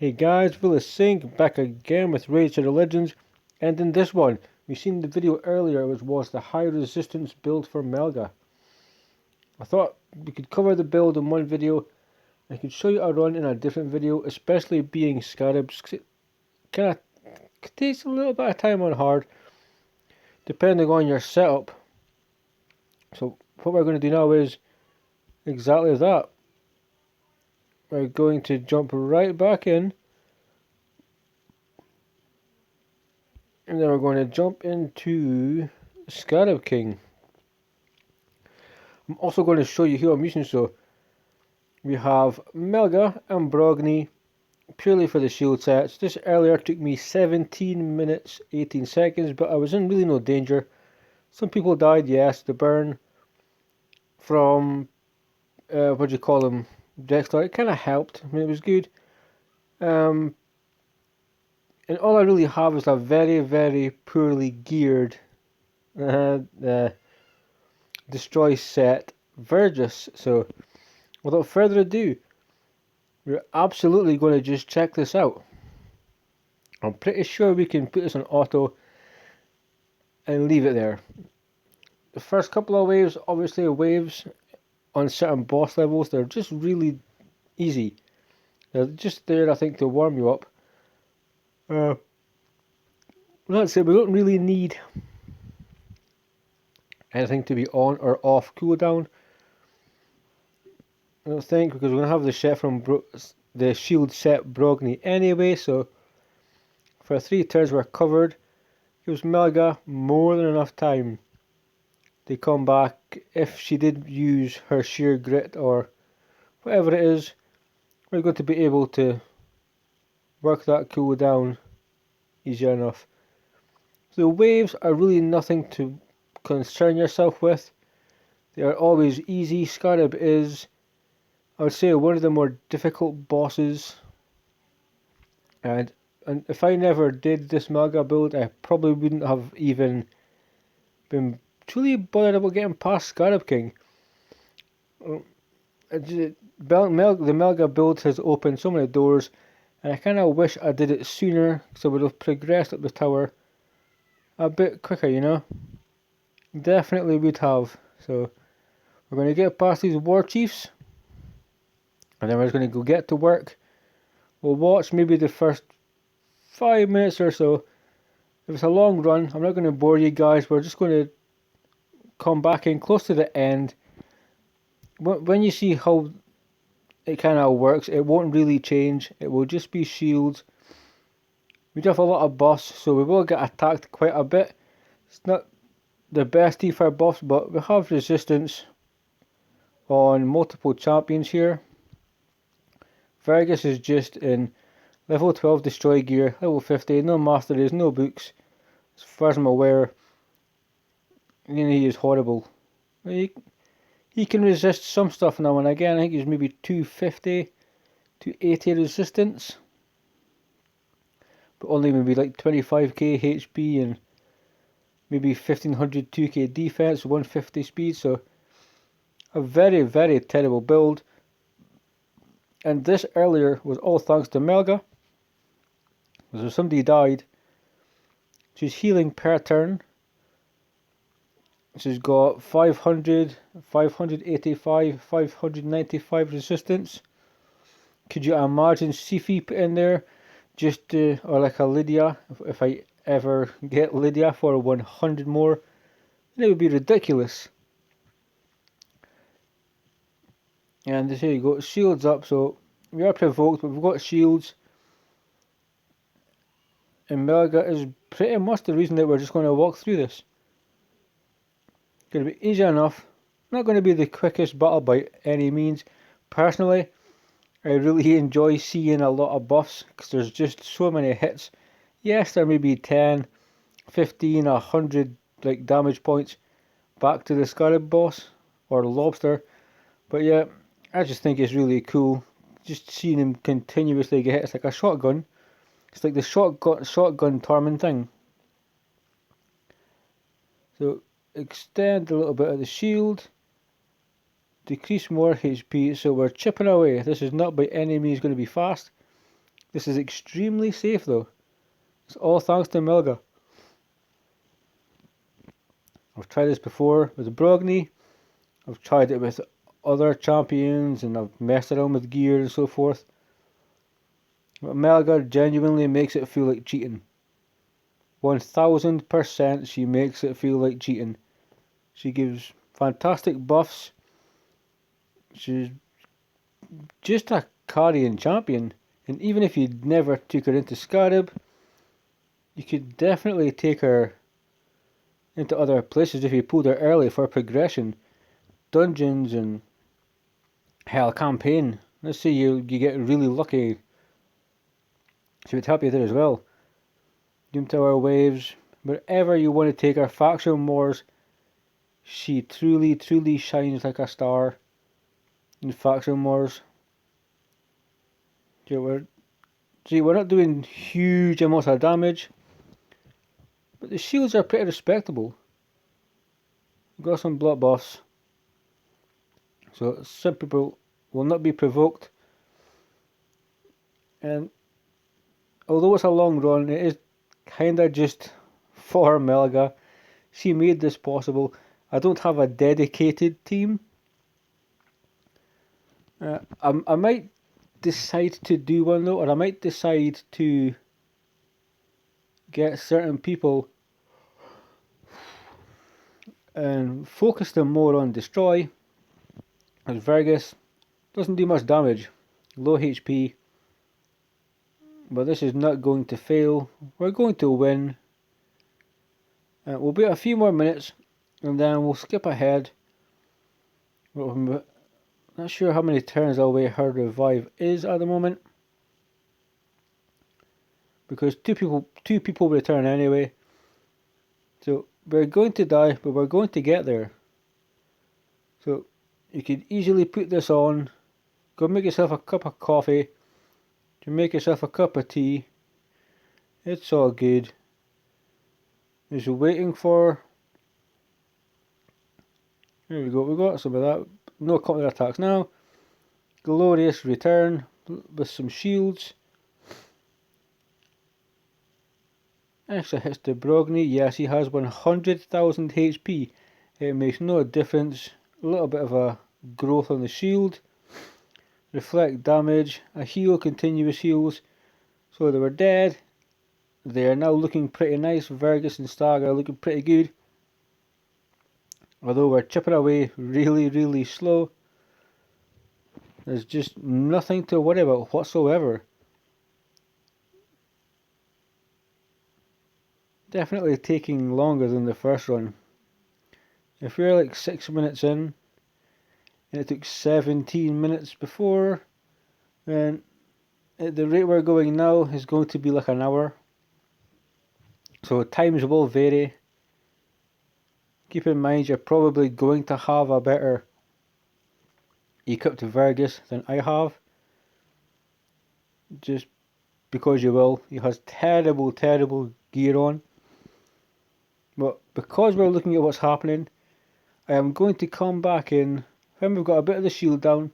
Hey guys, Vilisink back again with Raid Shadow Legends, and in this one, we've seen the video earlier which was the high resistance build for Melga. I thought we could cover the build in one video, I could show you a run in a different video, especially being Scarab. Kinda takes a little bit of time on hard, depending on your setup. So what we're going to do now is exactly that. We're going to jump right back in. And then we're going to jump into Scarab King. I'm also going to show you who I'm using. So we have Melga and Brogni purely for the shield sets. This earlier took me 17 minutes 18 seconds, but I was in really no danger. Some people died, yes. The burn from what do you call them, Dexter, it kind of helped. I mean, it was good. And all I really have is a very, very poorly geared destroy set Vergis. So without further ado, we're absolutely going to just check this out. I'm pretty sure we can put this on auto and leave it there. The first couple of waves, obviously waves on certain boss levels, they're just really easy. They're just there, I think, to warm you up. That's it, we don't really need anything to be on or off cooldown. I don't think, because we're going to have the set from the shield set Brogni anyway, so for 3 turns we're covered. Gives Melga more than enough time to come back if she did use her sheer grit or whatever it is. We're going to be able to work that cooldown easier enough. So the waves are really nothing to concern yourself with. They are always easy. Scarab is, I would say, one of the more difficult bosses. And if I never did this Melga build, I probably wouldn't have even been truly bothered about getting past Scarab King. The Melga build has opened so many doors, and I kind of wish I did it sooner, so I would have progressed up the tower a bit quicker, you know? Definitely would have. So we're going to get past these war chiefs, and then we're just going to go get to work. We'll watch maybe the first 5 minutes or so. If it's a long run, I'm not going to bore you guys. We're just going to come back in close to the end. When you see how it kind of works, it won't really change. It will just be shields. We do have a lot of buffs, so we will get attacked quite a bit. It's not the best T4 buffs, but we have resistance on multiple champions here. Vergis is just in level 12 destroy gear, level 50, no masteries, no books. As far as I'm aware, he is horrible. He can resist some stuff now and again. I think he's maybe 250 to 80 resistance, but only maybe like 25k HP and maybe 1500 2k defense, 150 speed. So a very, very terrible build. And this earlier was all thanks to Melga. So somebody died. She's healing per turn. She's got 500, 585, 595 resistance. Could you imagine Sifi put in there just or like a Lydia, if I ever get Lydia for 100 more, then it would be ridiculous. And here you go, shields up, so we are provoked, but we've got shields. And Melga is pretty much the reason that we're just going to walk through this. Going to be easy enough. Not going to be the quickest battle by any means. Personally, I really enjoy seeing a lot of buffs because there's just so many hits. Yes, there may be 10, 15, 100 like damage points back to the Scarab boss or lobster. But yeah, I just think it's really cool just seeing him continuously get hit. It's like a shotgun. It's like the shotgun Torment thing. So extend a little bit of the shield, decrease more HP, so we're chipping away. This is not by any means going to be fast. This is extremely safe though. It's all thanks to Melga. I've tried this before with Brogni. I've tried it with other champions and I've messed around with gear and so forth. But Melga genuinely makes it feel like cheating. 1000% she makes it feel like cheating. She gives fantastic buffs. She's just a carrying champion. And even if you never took her into Scarab, you could definitely take her into other places if you pulled her early for progression. Dungeons and hell, campaign. Let's say you get really lucky. She would help you there as well. Doom Tower waves, wherever you want to take her. Faction wars, she truly shines like a star in faction wars. We're not doing huge amounts of damage, but the shields are pretty respectable. We've got some blood buffs, so some people will not be provoked. And although it's a long run, it is kinda just for Melga. She made this possible. I don't have a dedicated team. I might decide to do one though, or I might decide to get certain people and focus them more on destroy. As Vergus doesn't do much damage, low HP, but this is not going to fail. We're going to win. We'll be a few more minutes and then we'll skip ahead. I'm not sure how many turns away her revive is at the moment, because two people return anyway. So we're going to die, but we're going to get there. So you could easily put this on, go make yourself a cup of coffee, to make yourself a cup of tea. It's all good. Just waiting for. There we go. We got some of that. No counter attacks now. Glorious return with some shields. Extra hits to Brogni. Yes, he has 100,000 HP. It makes no difference. A little bit of a growth on the shield. Reflect damage. A heal, continuous heals. So they were dead. They are now looking pretty nice. Vergus and Stag are looking pretty good. Although we're chipping away really slow. There's just nothing to worry about whatsoever. Definitely taking longer than the first run. If we're like 6 minutes in, and it took 17 minutes before, then at the rate we're going now is going to be like an hour. So times will vary. Keep in mind you're probably going to have a better equipped Vergus than I have. Just because you will. He has terrible gear on. But because we're looking at what's happening, I am going to come back in when we've got a bit of the shield down.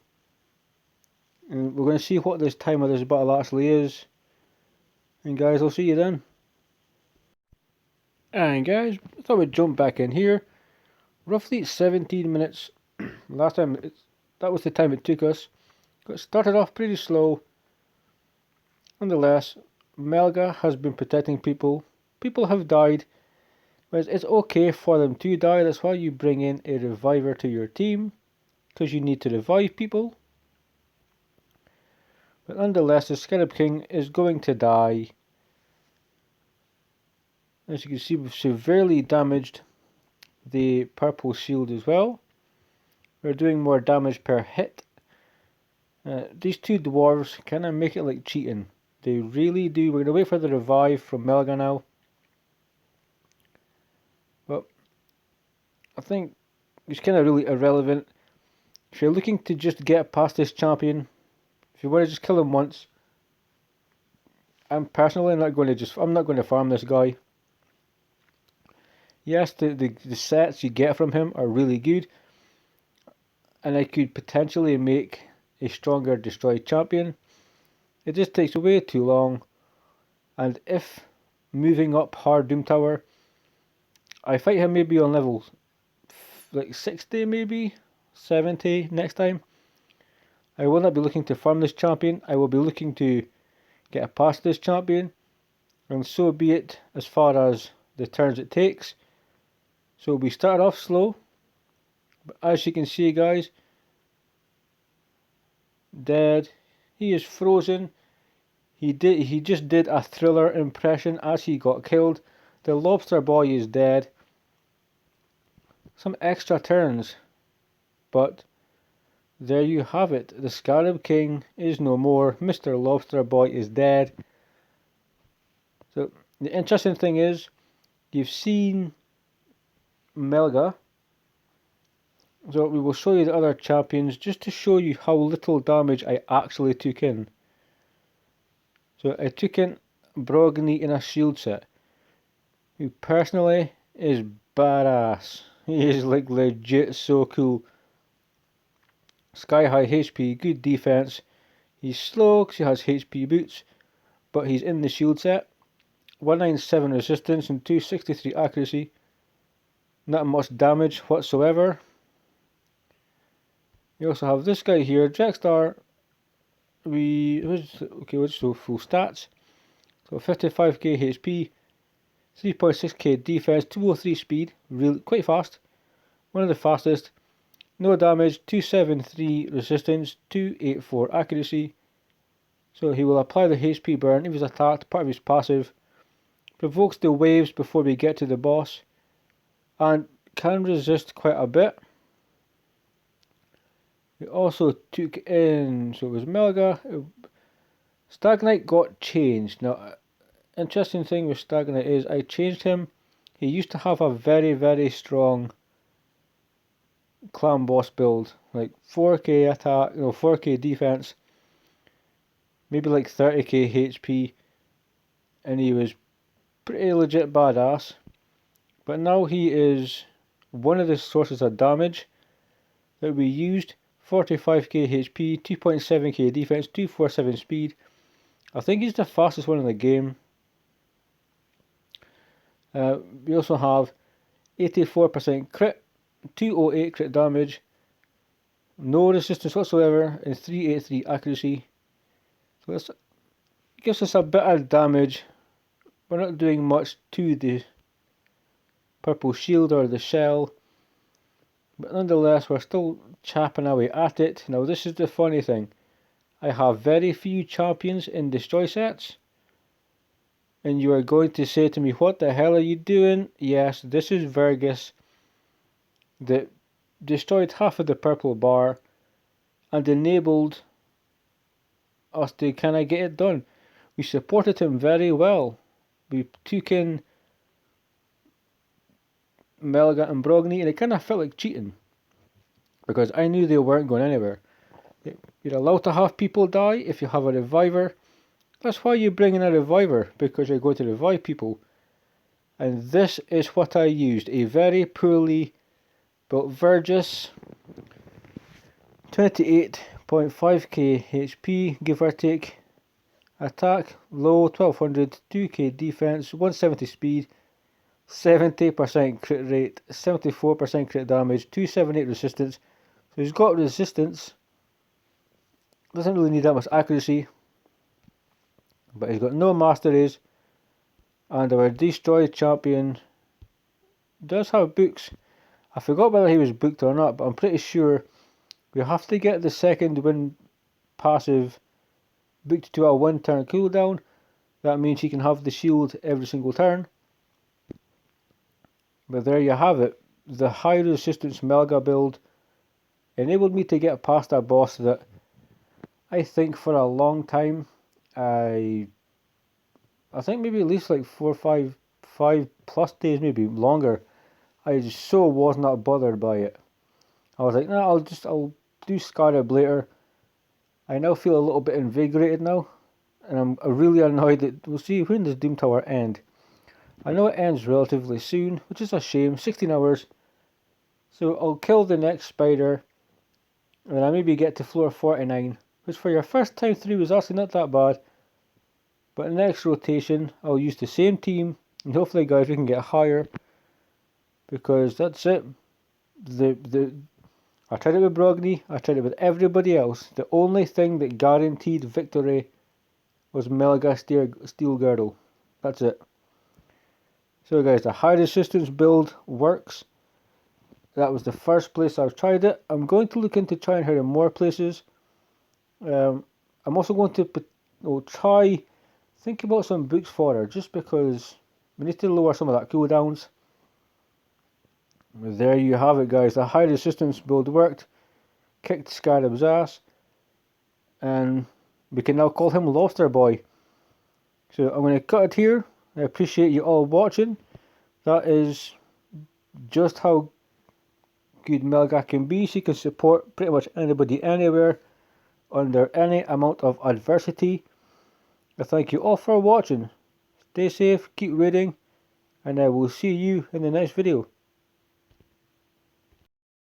And we're going to see what this time of this battle actually is. And guys, I'll see you then. And guys, I thought we'd jump back in here. Roughly 17 minutes. Last time, that was the time it took us. Got started off pretty slow. Nonetheless, Melga has been protecting people. People have died. But it's okay for them to die. That's why you bring in a reviver to your team. Because you need to revive people. But nonetheless, the Scarab King is going to die. As you can see, we've severely damaged the purple shield as well. We're doing more damage per hit. These two dwarves kind of make it like cheating. They really do. We're going to wait for the revive from Melga now. But I think it's kind of really irrelevant. If you're looking to just get past this champion, if you want to just kill him once, I'm personally not going to I'm not going to farm this guy. Yes, the sets you get from him are really good, and I could potentially make a stronger destroy champion It just takes way too long. And if moving up hard Doom Tower, I fight him maybe on level like 60 maybe, 70 next time. I will not be looking to farm this champion. I will be looking to get past this champion. And so be it as far as the turns it takes. So we start off slow. But as you can see, guys, dead. He is frozen. He just did a Thriller impression as he got killed. The lobster boy is dead. Some extra turns, but there you have it. The Scarab King is no more. Mr. Lobster Boy is dead. So the interesting thing is, you've seen Melga. So we will show you the other champions just to show you how little damage I actually took in. So I took in Brogni in a shield set, who personally is badass. He is like legit so cool. Sky high HP, good defense. He's slow because he has HP boots, but he's in the shield set. 197 resistance and 263 accuracy. Not much damage whatsoever. You also have this guy here, Jackstar. Let's show full stats. So 55k HP, 3.6k defense, 203 speed, really quite fast. One of the fastest. No damage, 273 resistance, 284 accuracy. So he will apply the HP burn if he's attacked, part of his passive. Provokes the waves before we get to the boss. And can resist quite a bit. We also took in, so it was Melga. Stag Knight got changed. Now, interesting thing with Stag Knight is I changed him. He used to have a very, very strong clan boss build, like 4k attack, 4k defense, maybe like 30k HP, and he was pretty legit badass. But now he is one of the sources of damage that we used. 45k HP, 2.7k defense, 247 speed. I think he's the fastest one in the game. We also have 84% crit, 208 crit damage, no resistance whatsoever, and 383 accuracy. So this gives us a bit of damage. We're not doing much to the purple shield or the shell, but nonetheless we're still chapping away at it. Now this is the funny thing. I have very few champions in destroy sets. And you are going to say to me, what the hell are you doing? Yes, this is Vergus that destroyed half of the purple bar and enabled us to kind of get it done. We supported him very well. We took in Melga and Brogni, and it kind of felt like cheating because I knew they weren't going anywhere. You're allowed to have people die if you have a reviver. That's why you bring in a reviver, because you're going to revive people. And this is what I used, a very poorly built Vergus, 28.5k HP, give or take. Attack, low, 1200, 2k defense, 170 speed, 70% crit rate, 74% crit damage, 278 resistance. So he's got resistance, doesn't really need that much accuracy, but he's got no masteries, and our destroyed champion does have books. I forgot whether he was booked or not, but I'm pretty sure we have to get the second wind passive booked to a 1 turn cooldown. That means he can have the shield every single turn. But there you have it. The high resistance Melga build enabled me to get past a boss that I think for a long time, I think maybe at least like 4 or 5 plus days, maybe longer, I just so was not bothered by it. I was like, nah, I'll do Scarab later. I now feel a little bit invigorated now, and I'm really annoyed that we'll see when does Doom Tower end. I know it ends relatively soon, which is a shame, 16 hours. So I'll kill the next spider, and I maybe get to floor 49, which for your first time through is actually not that bad. But next rotation, I'll use the same team, and hopefully, guys, we can get higher, because that's it. I tried it with Brogni, I tried it with everybody else. The only thing that guaranteed victory was Melga Steel Girdle. That's it. So guys, the high resistance build works. That was the first place I've tried it. I'm going to look into trying her in more places. I'm also going to try think about some books for her, just because we need to lower some of that cooldowns. There you have it, guys. The high resistance build worked, kicked Scarab's ass, and we can now call him Lobster Boy. So I'm going to cut it here. I appreciate you all watching. That is just how good Melga can be. She can support pretty much anybody anywhere under any amount of adversity. I thank you all for watching. Stay safe, keep reading, and I will see you in the next video.